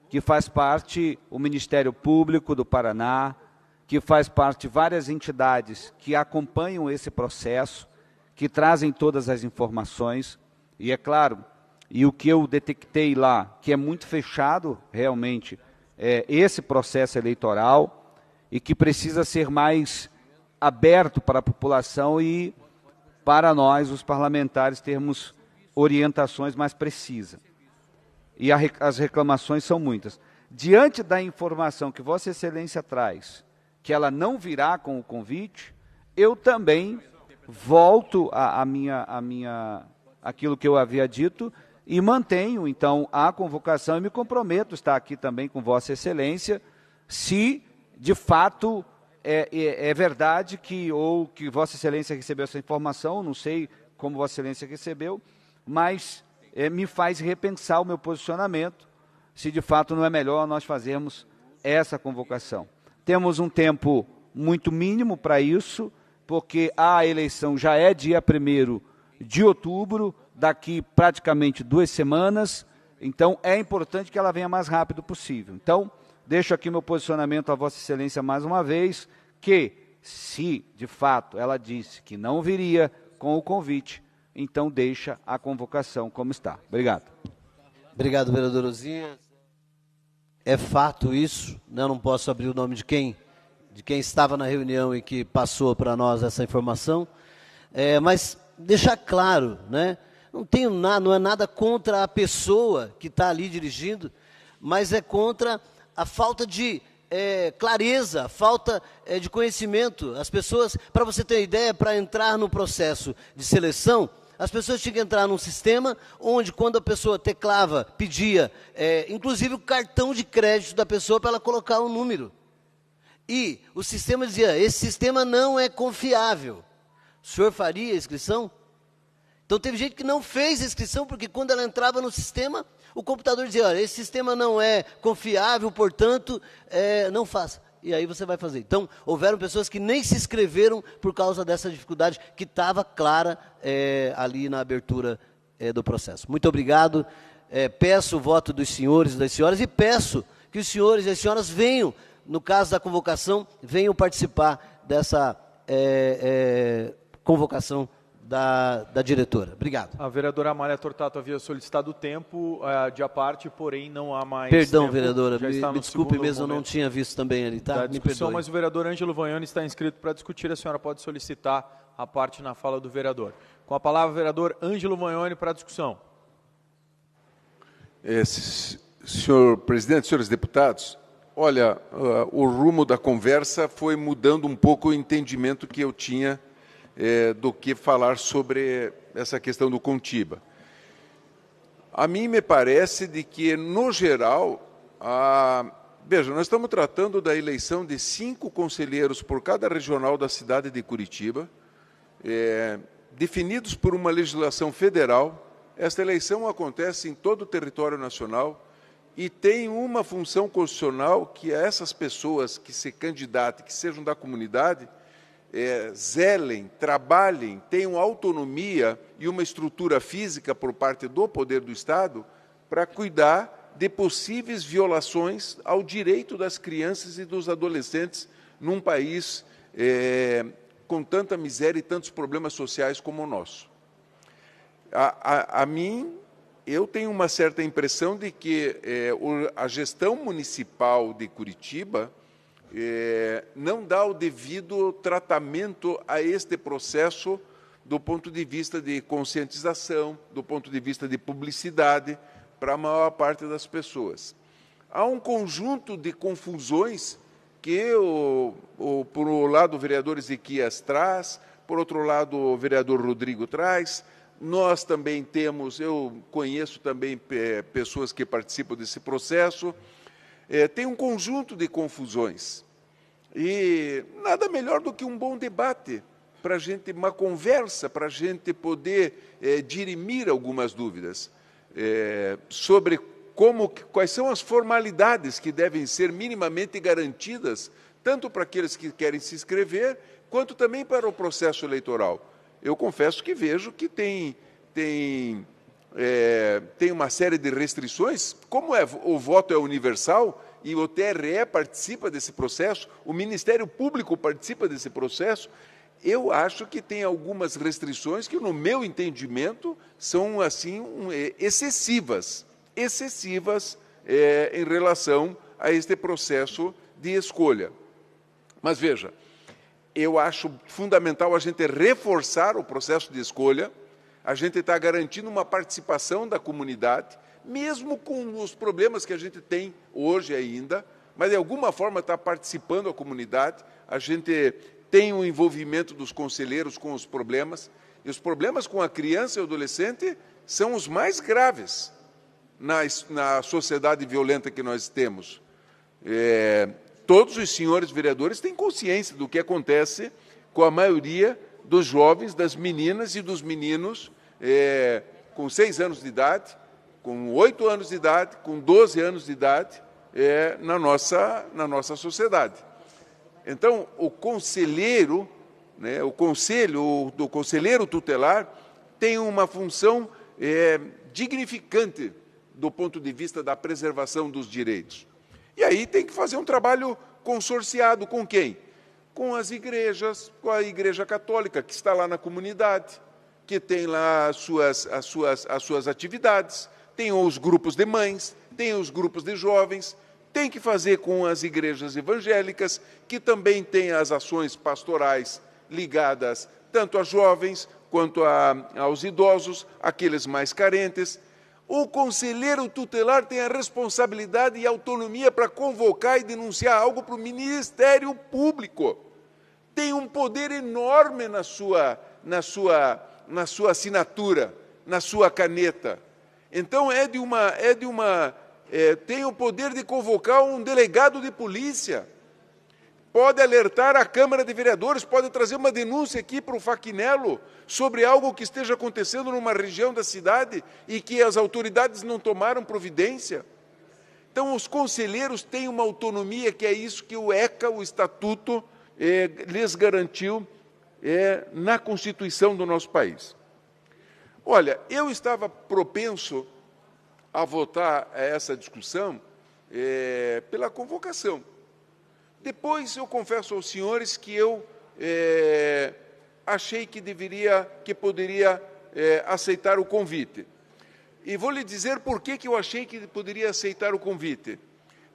que faz parte o Ministério Público do Paraná, que faz parte várias entidades que acompanham esse processo, que trazem todas as informações, e é claro, e o que eu detectei lá, que é muito fechado realmente, esse processo eleitoral, e que precisa ser mais aberto para a população e para nós, os parlamentares, termos orientações mais precisas. E as reclamações são muitas. Diante da informação que Vossa Excelência traz, que ela não virá com o convite, eu também volto aquilo que eu havia dito e mantenho, então, a convocação e me comprometo a estar aqui também com Vossa Excelência, se, de fato, é verdade que Vossa Excelência recebeu essa informação, não sei como Vossa Excelência recebeu, mas me faz repensar o meu posicionamento, se de fato não é melhor nós fazermos essa convocação. Temos um tempo muito mínimo para isso, porque a eleição já é dia 1º de outubro, daqui praticamente 2 semanas, então é importante que ela venha mais rápido possível. Então, deixo aqui meu posicionamento a Vossa Excelência mais uma vez, que se de fato ela disse que não viria com o convite, então deixa a convocação como está. Obrigado. Obrigado, vereador Ozinha. É fato isso, né? Eu não posso abrir o nome de quem estava na reunião e que passou para nós essa informação, mas deixar claro, né? Não é nada contra a pessoa que está ali dirigindo, mas é contra a falta de clareza, a falta de conhecimento. As pessoas, para você ter ideia, para entrar no processo de seleção, as pessoas tinham que entrar num sistema onde, quando a pessoa teclava, pedia, inclusive o cartão de crédito da pessoa para ela colocar um número. E o sistema dizia, esse sistema não é confiável. O senhor faria a inscrição? Então teve gente que não fez a inscrição, porque quando ela entrava no sistema, o computador dizia, olha, esse sistema não é confiável, portanto, não faça. E aí você vai fazer. Então, houveram pessoas que nem se inscreveram por causa dessa dificuldade que estava clara ali na abertura do processo. Muito obrigado. Peço o voto dos senhores e das senhoras e peço que os senhores e as senhoras venham, no caso da convocação, venham participar dessa convocação da diretora. Obrigado. A vereadora Amália Tortato havia solicitado o tempo de à parte, porém não há mais Perdão, tempo. vereadora, Já me está no desculpe mesmo, eu momento não tinha visto também ali, tá? da Me discussão, perdoe. mas o vereador Ângelo Vagnoni está inscrito para discutir, a senhora pode solicitar a parte na fala do vereador. Com a palavra, o vereador Ângelo Vagnoni para a discussão. Senhor presidente, senhores deputados, olha, o rumo da conversa foi mudando um pouco o entendimento que eu tinha do que falar sobre essa questão do Contiba. A mim me parece de que, no geral, veja, nós estamos tratando da eleição de 5 conselheiros por cada regional da cidade de Curitiba, definidos por uma legislação federal. Esta eleição acontece em todo o território nacional e tem uma função constitucional que essas pessoas que se candidatem, que sejam da comunidade, zelem, trabalhem, tenham autonomia e uma estrutura física por parte do poder do Estado para cuidar de possíveis violações ao direito das crianças e dos adolescentes num país com tanta miséria e tantos problemas sociais como o nosso. A mim, eu tenho uma certa impressão de que a gestão municipal de Curitiba não dá o devido tratamento a este processo do ponto de vista de conscientização, do ponto de vista de publicidade para a maior parte das pessoas. Há um conjunto de confusões que, por um lado, o vereador Ezequias traz, por outro lado, o vereador Rodrigo traz. Nós também temos, eu conheço também pessoas que participam desse processo. Tem um conjunto de confusões. E nada melhor do que um bom debate, para a gente, uma conversa, para a gente poder dirimir algumas dúvidas sobre quais são as formalidades que devem ser minimamente garantidas, tanto para aqueles que querem se inscrever, quanto também para o processo eleitoral. Eu confesso que vejo que tem uma série de restrições, como o voto é universal e o TRE participa desse processo, o Ministério Público participa desse processo, eu acho que tem algumas restrições que, no meu entendimento, são assim excessivas em relação a este processo de escolha. Mas veja, eu acho fundamental a gente reforçar o processo de escolha, a gente está garantindo uma participação da comunidade, mesmo com os problemas que a gente tem hoje ainda, mas de alguma forma está participando a comunidade, a gente tem o envolvimento dos conselheiros com os problemas, e os problemas com a criança e o adolescente são os mais graves na sociedade violenta que nós temos. Todos os senhores vereadores têm consciência do que acontece com a maioria dos jovens, das meninas e dos meninos com 6 anos de idade, com 8 anos de idade, com 12 anos de idade na nossa sociedade. Então, o conselheiro, né, o conselho do conselheiro tutelar tem uma função dignificante do ponto de vista da preservação dos direitos. E aí tem que fazer um trabalho consorciado com quem? Com as igrejas, com a Igreja Católica, que está lá na comunidade, que tem lá as suas atividades, tem os grupos de mães, tem os grupos de jovens, tem que fazer com as igrejas evangélicas, que também têm as ações pastorais ligadas tanto a jovens quanto aos idosos, aqueles mais carentes. O conselheiro tutelar tem a responsabilidade e autonomia para convocar e denunciar algo para o Ministério Público. Tem um poder enorme na sua assinatura, na sua caneta. Então, tem o poder de convocar um delegado de polícia, pode alertar a Câmara de Vereadores, pode trazer uma denúncia aqui para o Faquinello sobre algo que esteja acontecendo numa região da cidade e que as autoridades não tomaram providência. Então, os conselheiros têm uma autonomia, que é isso que o ECA, o Estatuto, lhes garantiu na Constituição do nosso país. Olha, eu estava propenso a votar essa discussão pela convocação. Depois, eu confesso aos senhores que eu achei que poderia aceitar o convite. E vou lhe dizer por que eu achei que poderia aceitar o convite.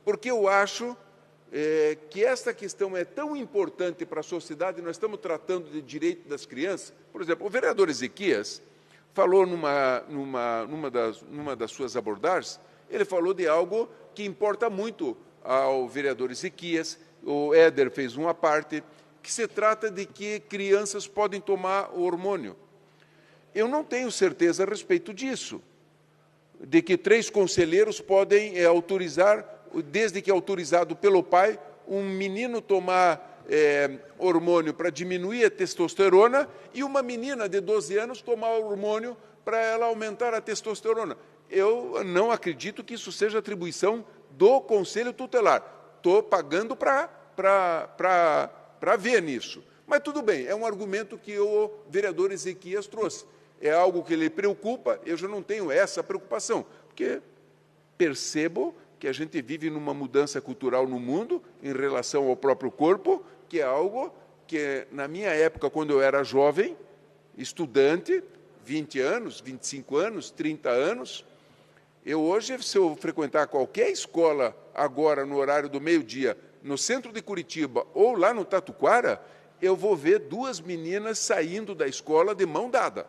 Porque eu acho que esta questão é tão importante para a sociedade, nós estamos tratando de direito das crianças. Por exemplo, o vereador Ezequias falou numa das suas abordagens, ele falou de algo que importa muito ao vereador Ezequias, o Éder fez uma parte, que se trata de que crianças podem tomar o hormônio. Eu não tenho certeza a respeito disso, de que 3 conselheiros podem autorizar, desde que autorizado pelo pai, um menino tomar hormônio para diminuir a testosterona e uma menina de 12 anos tomar hormônio para ela aumentar a testosterona. Eu não acredito que isso seja atribuição do Conselho Tutelar. Estou pagando para ver nisso. Mas tudo bem, é um argumento que o vereador Ezequias trouxe. É algo que lhe preocupa, eu já não tenho essa preocupação, porque percebo que a gente vive numa mudança cultural no mundo em relação ao próprio corpo, que é algo que, na minha época, quando eu era jovem, estudante, 20 anos, 25 anos, 30 anos, eu hoje, se eu frequentar qualquer escola agora no horário do meio-dia, no centro de Curitiba ou lá no Tatuquara, eu vou ver 2 meninas saindo da escola de mão dada.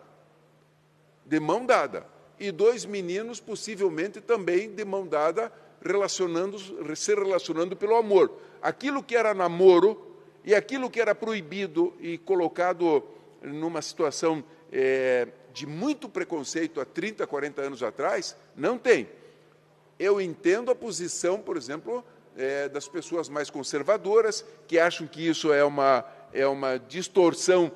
De mão dada. E 2 meninos, possivelmente, também de mão dada, se relacionando pelo amor. Aquilo que era namoro e aquilo que era proibido e colocado numa situação de muito preconceito há 30, 40 anos atrás, não tem. Eu entendo a posição, por exemplo, das pessoas mais conservadoras, que acham que isso é uma distorção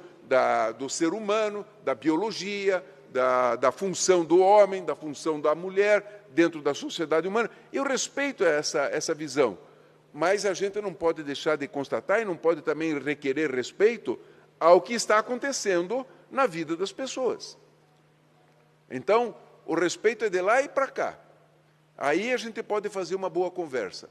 do ser humano, da biologia, da função do homem, da função da mulher dentro da sociedade humana. Eu respeito essa visão, mas a gente não pode deixar de constatar e não pode também requerer respeito ao que está acontecendo na vida das pessoas. Então, o respeito é de lá e para cá. Aí a gente pode fazer uma boa conversa.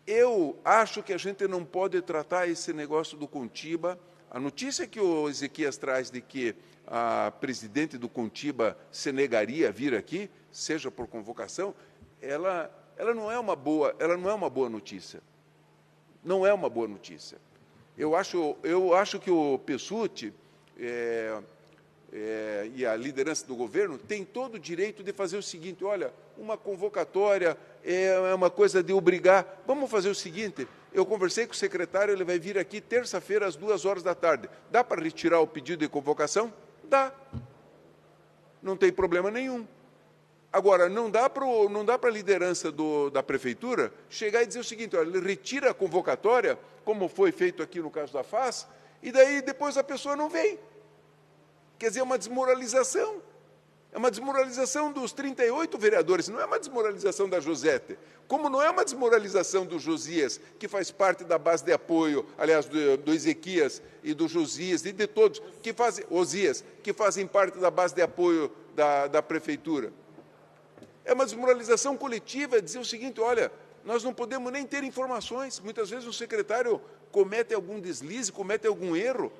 Eu acho que a gente não pode tratar esse negócio do Contiba. A notícia que o Ezequias traz de que a presidente do Contiba se negaria a vir aqui, seja por convocação, ela não é uma boa notícia. Não é uma boa notícia. Eu acho que o Pessutti e a liderança do governo tem todo o direito de fazer o seguinte: olha, uma convocatória é uma coisa de obrigar. Vamos fazer o seguinte: eu conversei com o secretário, ele vai vir aqui terça-feira às 2h. Dá para retirar o pedido de convocação? Dá. Não tem problema nenhum. Agora, não dá para a liderança da prefeitura chegar e dizer o seguinte: olha, ele retira a convocatória, como foi feito aqui no caso da FAS, e daí depois a pessoa não vem. Quer dizer, é uma desmoralização. É uma desmoralização dos 38 vereadores, não é uma desmoralização da Josete. Como não é uma desmoralização do Josias, que faz parte da base de apoio, aliás, do Ezequias e do Josias, e de todos, Osias, que fazem parte da base de apoio da prefeitura. É uma desmoralização coletiva, dizer o seguinte, olha, nós não podemos nem ter informações. Muitas vezes o secretário comete algum deslize, comete algum erro,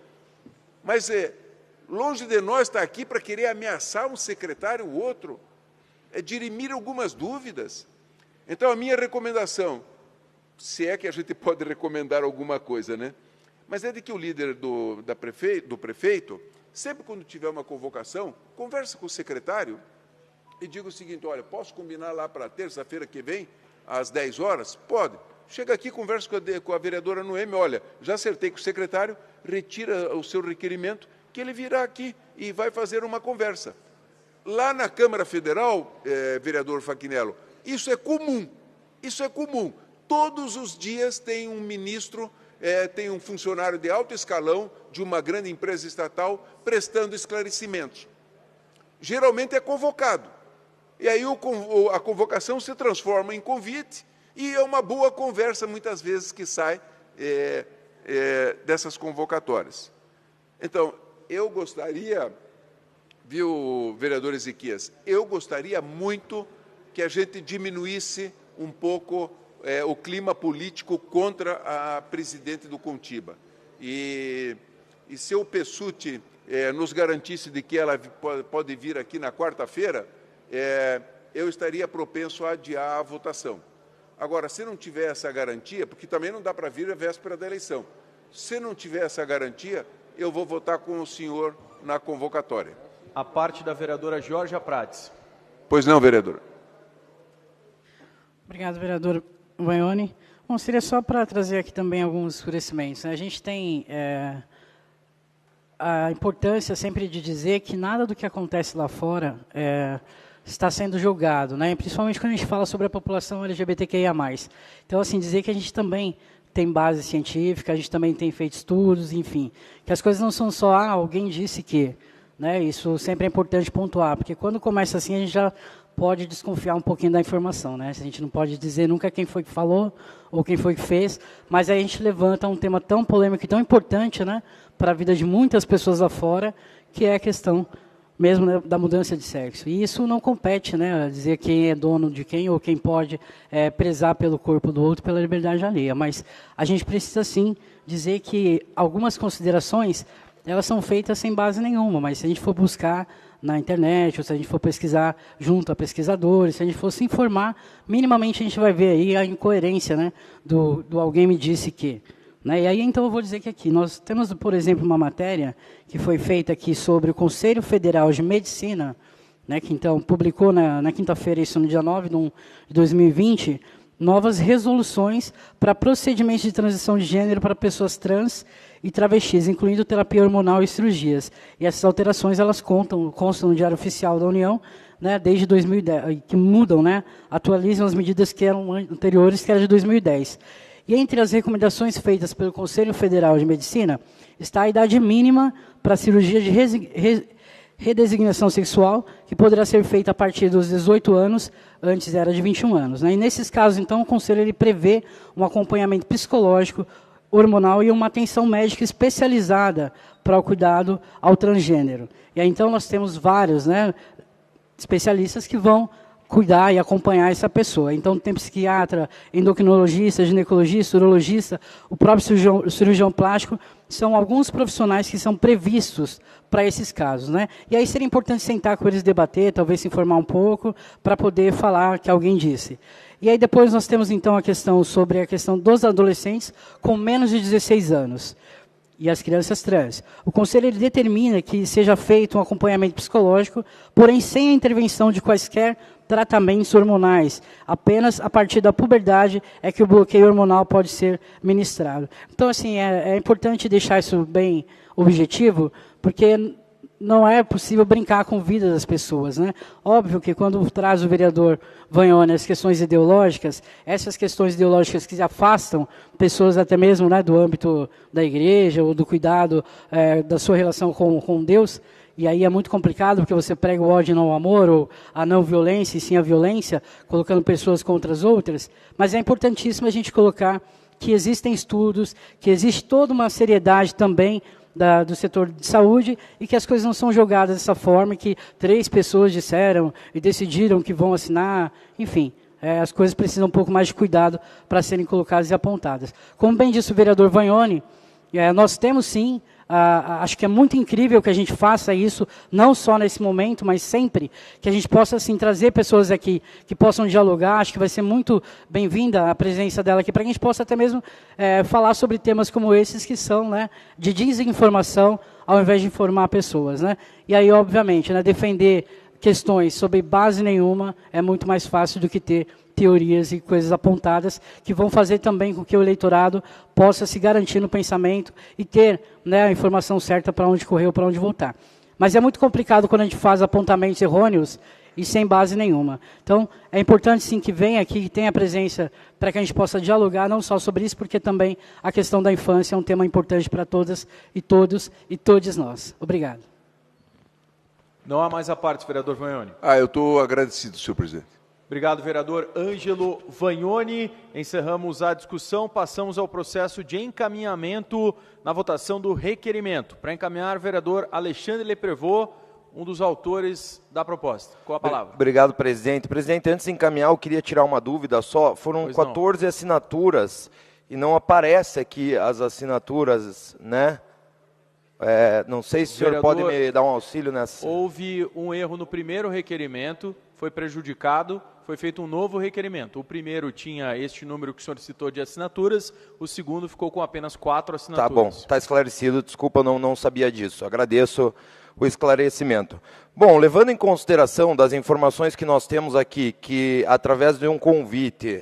mas longe de nós estar aqui para querer ameaçar um secretário ou outro, é dirimir algumas dúvidas. Então, a minha recomendação, se é que a gente pode recomendar alguma coisa, né? Mas é de que o líder do prefeito, sempre quando tiver uma convocação, converse com o secretário e diga o seguinte, olha, posso combinar lá para terça-feira que vem, às 10 horas? Pode. Chega aqui, conversa com a vereadora Noemi, olha, já acertei com o secretário, retira o seu requerimento, que ele virá aqui e vai fazer uma conversa. Lá na Câmara Federal, vereador Fachinello, isso é comum, isso é comum. Todos os dias tem um ministro, tem um funcionário de alto escalão de uma grande empresa estatal prestando esclarecimentos. Geralmente é convocado. E aí a convocação se transforma em convite e é uma boa conversa, muitas vezes, que sai dessas convocatórias. Então, eu gostaria, viu, vereador Ezequias, eu gostaria muito que a gente diminuísse um pouco o clima político contra a presidente do Contiba. E se o Pessutti nos garantisse de que ela pode vir aqui na quarta-feira, eu estaria propenso a adiar a votação. Agora, se não tiver essa garantia, porque também não dá para vir a véspera da eleição, se não tiver essa garantia, eu vou votar com o senhor na convocatória. A parte da vereadora Georgia Prates. Pois não, vereadora. Obrigado, vereador Vaione. Bom, seria só para trazer aqui também alguns esclarecimentos, né? A gente tem a importância sempre de dizer que nada do que acontece lá fora está sendo julgado, né? Principalmente quando a gente fala sobre a população LGBTQIA+. Então, assim, dizer que a gente também tem base científica, a gente também tem feito estudos, enfim, que as coisas não são só, alguém disse que, né? Isso sempre é importante pontuar, porque quando começa assim, a gente já pode desconfiar um pouquinho da informação, né? A gente não pode dizer nunca quem foi que falou ou quem foi que fez, mas aí a gente levanta um tema tão polêmico e tão importante, né, para a vida de muitas pessoas lá fora, que é a questão mesmo, né, da mudança de sexo. E isso não compete, né, a dizer quem é dono de quem ou quem pode prezar pelo corpo do outro, pela liberdade alheia. Mas a gente precisa, sim, dizer que algumas considerações, elas são feitas sem base nenhuma, mas se a gente for buscar na internet, ou se a gente for pesquisar junto a pesquisadores, se a gente for se informar, minimamente a gente vai ver aí a incoerência, né, do alguém me disse que. Né? E aí, então, eu vou dizer que aqui nós temos, por exemplo, uma matéria que foi feita aqui sobre o Conselho Federal de Medicina, né, que, então, publicou na quinta-feira, isso no dia 9 de 2020, novas resoluções para procedimentos de transição de gênero para pessoas trans e travestis, incluindo terapia hormonal e cirurgias. E essas alterações, elas constam no Diário Oficial da União, né, desde 2010, que mudam, né, atualizam as medidas que eram anteriores, que era de 2010. E entre as recomendações feitas pelo Conselho Federal de Medicina, está a idade mínima para a cirurgia de redesignação sexual, que poderá ser feita a partir dos 18 anos, antes era de 21 anos. Né? E nesses casos, então, o Conselho ele prevê um acompanhamento psicológico, hormonal e uma atenção médica especializada para o cuidado ao transgênero. E aí, então, nós temos vários, né, especialistas que vão cuidar e acompanhar essa pessoa. Então, tem psiquiatra, endocrinologista, ginecologista, urologista, o próprio cirurgião plástico, são alguns profissionais que são previstos para esses casos. Né? E aí seria importante sentar com eles, debater, talvez se informar um pouco, para poder falar que alguém disse. E aí depois nós temos, então, a questão sobre a questão dos adolescentes com menos de 16 anos. E as crianças trans. O Conselho ele determina que seja feito um acompanhamento psicológico, porém sem a intervenção de quaisquer tratamentos hormonais. Apenas a partir da puberdade é que o bloqueio hormonal pode ser ministrado. Então, assim, é importante deixar isso bem objetivo, porque não é possível brincar com a vida das pessoas, né? Óbvio que quando traz o vereador Vagnoni as questões ideológicas, essas questões ideológicas que afastam pessoas até mesmo, né, do âmbito da igreja ou do cuidado da sua relação com Deus, e aí é muito complicado porque você prega o ódio e não o amor, ou a não violência e sim a violência, colocando pessoas contra as outras, mas é importantíssimo a gente colocar que existem estudos, que existe toda uma seriedade também do setor de saúde e que as coisas não são jogadas dessa forma, que 3 pessoas disseram e decidiram que vão assinar, enfim, as coisas precisam um pouco mais de cuidado para serem colocadas e apontadas. Como bem disse o vereador Vagnoni, nós temos sim, acho que é muito incrível que a gente faça isso, não só nesse momento, mas sempre, que a gente possa assim, trazer pessoas aqui que possam dialogar. Acho que vai ser muito bem-vinda a presença dela aqui, para que a gente possa até mesmo falar sobre temas como esses, que são, né, de desinformação, ao invés de informar pessoas, né? E aí, obviamente, né, defender questões sobre base nenhuma é muito mais fácil do que ter teorias e coisas apontadas que vão fazer também com que o eleitorado possa se garantir no pensamento e ter, né, a informação certa para onde correr ou para onde voltar. Mas é muito complicado quando a gente faz apontamentos errôneos e sem base nenhuma. Então, é importante sim que venha aqui, que tenha presença para que a gente possa dialogar não só sobre isso, porque também a questão da infância é um tema importante para todas e todos e todos nós. Obrigado. Não há mais a parte, vereador Vagnoni. Eu estou agradecido, senhor presidente. Obrigado, vereador Ângelo Vagnoni. Encerramos a discussão, passamos ao processo de encaminhamento na votação do requerimento. Para encaminhar, vereador Alexandre Leprevot, um dos autores da proposta. Com a palavra. Obrigado, presidente. Presidente, antes de encaminhar, eu queria tirar uma dúvida só. Foram 14 assinaturas e não aparece aqui as assinaturas, né? Não sei se o senhor pode me dar um auxílio nessa. Houve um erro no primeiro requerimento, foi prejudicado, foi feito um novo requerimento. O primeiro tinha este número que o senhor citou de assinaturas, o segundo ficou com apenas 4 assinaturas. Tá bom, está esclarecido, desculpa, eu não sabia disso. Agradeço o esclarecimento. Bom, levando em consideração das informações que nós temos aqui, que através de um convite,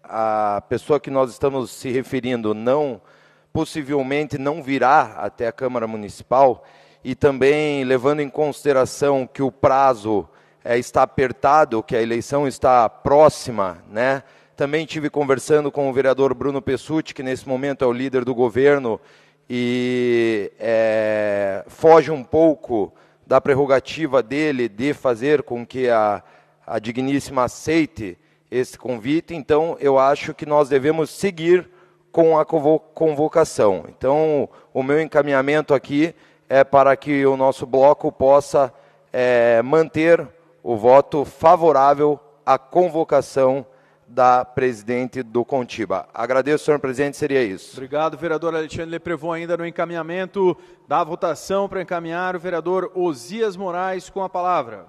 a pessoa que nós estamos se referindo possivelmente não virá até a Câmara Municipal, e também levando em consideração que o prazo está apertado, que a eleição está próxima, né? Também estive conversando com o vereador Bruno Pessutti, que nesse momento é o líder do governo, e foge um pouco da prerrogativa dele de fazer com que a digníssima aceite esse convite. Então, eu acho que nós devemos seguir com a convocação. Então, o meu encaminhamento aqui é para que o nosso bloco possa manter o voto favorável à convocação da presidente do Contiba. Agradeço, senhor presidente, seria isso. Obrigado, vereador Alexandre Leprevot. Ainda no encaminhamento da votação para encaminhar o vereador Osias Moraes com a palavra.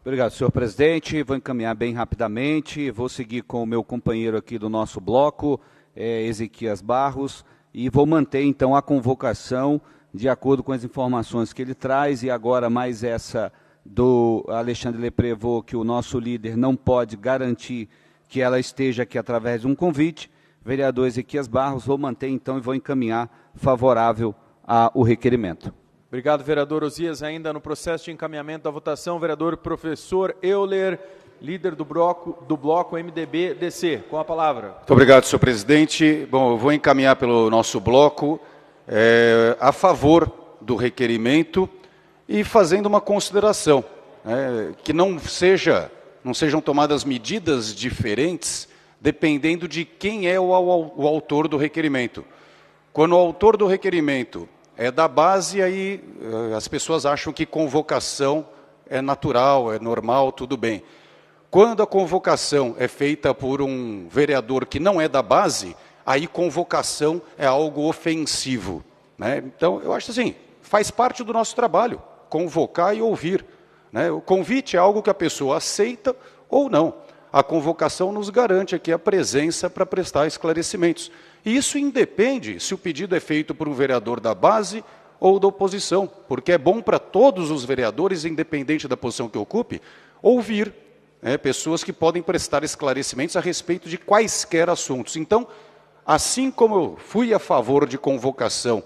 Obrigado, senhor presidente. Vou encaminhar bem rapidamente. Vou seguir com o meu companheiro aqui do nosso bloco, Ezequias Barros, e vou manter, então, a convocação de acordo com as informações que ele traz, e agora mais essa do Alexandre Leprevot, que o nosso líder não pode garantir que ela esteja aqui através de um convite. Vereador Ezequias Barros, vou manter, então, e vou encaminhar favorável ao requerimento. Obrigado, vereador Osias. Ainda no processo de encaminhamento da votação, vereador professor Euler, líder do bloco MDB-DC, com a palavra. Muito obrigado, senhor presidente. Bom, eu vou encaminhar pelo nosso bloco a favor do requerimento e fazendo uma consideração, que não sejam tomadas medidas diferentes dependendo de quem é o autor do requerimento. Quando o autor do requerimento é da base, aí as pessoas acham que convocação é natural, é normal, tudo bem. Quando a convocação é feita por um vereador que não é da base, aí convocação é algo ofensivo, né? Então, eu acho assim, faz parte do nosso trabalho, convocar e ouvir, né? O convite é algo que a pessoa aceita ou não. A convocação nos garante aqui a presença para prestar esclarecimentos. E isso independe se o pedido é feito por um vereador da base ou da oposição, porque é bom para todos os vereadores, independente da posição que ocupe, ouvir pessoas que podem prestar esclarecimentos a respeito de quaisquer assuntos. Então, assim como eu fui a favor de convocação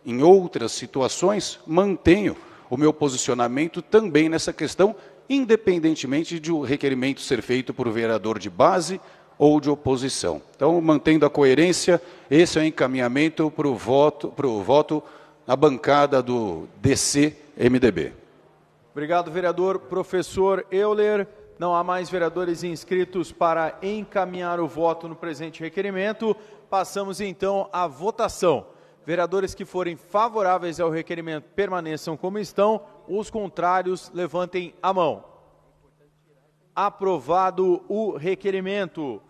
em outras situações, mantenho o meu posicionamento também nessa questão, independentemente de o requerimento ser feito por vereador de base ou de oposição. Então, mantendo a coerência, esse é o encaminhamento para o voto na bancada do DC-MDB. Obrigado, vereador. Professor Euler, não há mais vereadores inscritos para encaminhar o voto no presente requerimento. Passamos, então, à votação. Vereadores que forem favoráveis ao requerimento permaneçam como estão. Os contrários, levantem a mão. Aprovado o requerimento.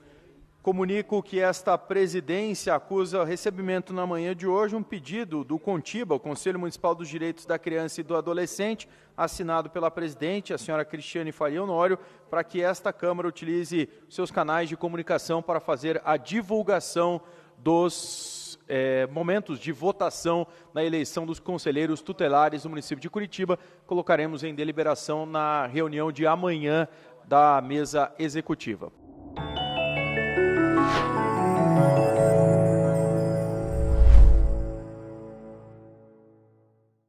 Comunico que esta presidência acusa o recebimento na manhã de hoje um pedido do CONTIBA, o Conselho Municipal dos Direitos da Criança e do Adolescente, assinado pela presidente, a senhora Cristiane Faria Honório, para que esta Câmara utilize seus canais de comunicação para fazer a divulgação dos momentos de votação na eleição dos conselheiros tutelares do município de Curitiba. Colocaremos em deliberação na reunião de amanhã da mesa executiva.